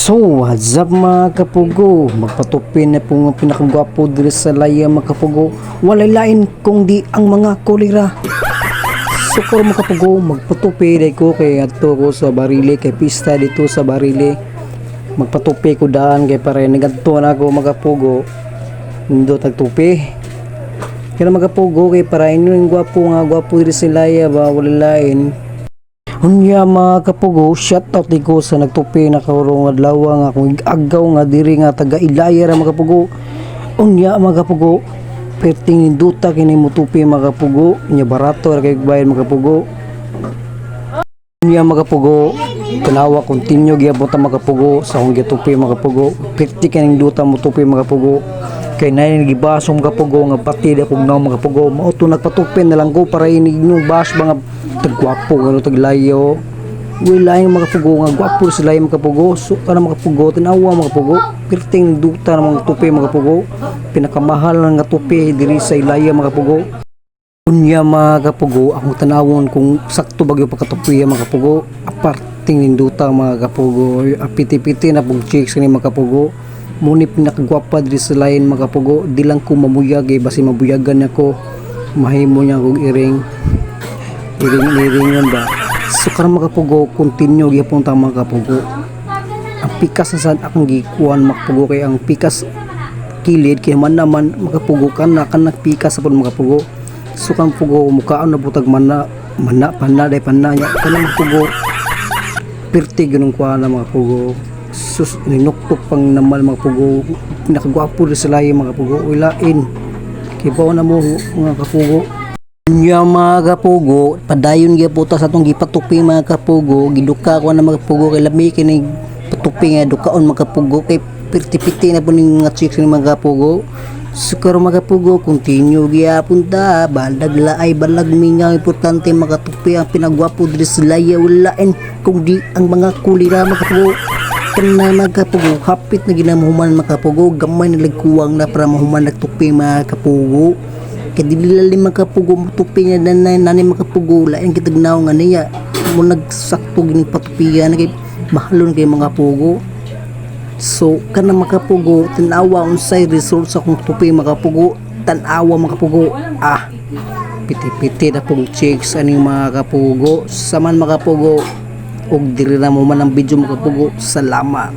So, what's up mga kapugo? Magpatupin na po nga pinakagwapo diri sa laya mga kapugo. Walay lain kung di ang mga kolera. So, kung mga kapugo, magpatupi day ko kay ato ko sa Barili, kay pista dito sa Barili. Magpatupi ko daan kay pare naganto na ako mga kapugo. Hindi tagtupi. Kaya mga kapugo kay para inyo yung gwapo diri sa laya ba walay lain. Unya mga kapugo, shoutout ko sa nagtupi na kaurong adlaw nga akong agaw nga diri nga taga Ilaya ra mga kapugo. Unya mga kapugo, perting duta kini mo tupi mga kapugo, nya barato ra kay bayan mga kapugo. Unya mga kapugo, kanawa continue gyapon ta mga kapugo sa akong gitupi mga kapugo. Perti kining duta mo tupi mga kapugo. Kay nay gibaso mga kapugo nga pati da kog naw mga kapugo. Mao to nagpatupin na lang ko para inig nyo bas mga tagwapo gano taglayo. Wala yung mga kapugo nga gwapo sila yung mga kapugo. So kana mga kapugo tinawa mga kapugo. Perting duta ng mga tupi mga kapugo. Pinakamahal nga tupi diri sa Ilaya mga kapugo. Unya mga kapugo, akong tanawon kung sakto bagyo pagkatupi mga kapugo. Aparting duta mga kapugo. Piti-piti na pug chicks ni mga kapugo. Muni pinakagwapa diri sa lain mga kapugo. Di lang ko mamuyag basi mabuyagan ako. Mahimo niya kog iring yun ba. So karang mga kapugo, continue gyapon ta mga kapugo. Ang pikas na sad akong gikuan mga kapugo kay ang pikas kilid kay man naman mga kapugo kan pikas sa pud mga kapugo. So kang pugo mukaan na butag mana day pananya kanang mga kapugo. Perti ganung kuan mga kapugo. Sus ninuktok pang namal mga kapugo. Pinakagwapo rin sila yung mga kapugo. Wilain kay bawa na mo mga kapugo. Nya mga kapugo, padayon gyapon ta sa atong gipatupi mga kapugo. Giduka ko na mga kapugo kay lami kini patupi nga dukaon mga kapugo kay perti-piti na po ning mga chicks ni mga kapugo. Sukar mga kapugo, continue gyapon ta. Balag laay balag minga importante makatupi ang pinagwapo diri sa Laya walain kung di ang mga kulira mga kapugo. Kana mga kapugo, hapit na ginamuhuman mga kapugo, gamay na lagkuwang na para mahuman nagtupi mga kapugo. Kaya dililalim mga kapugo, tupi niya nani mga kapugo, lain kitagnaw nga niya, mo nagsakto gining patupiyan, kay mahalon kay mga kapugo. So, kana mga kapugo, tanawa unsay result sa kong tupi mga kapugo, tanawa mga kapugo, piti-piti na pong chicks aning mga kapugo, saman mga kapugo, og diri na mo man ang video mga kapugo, salamat.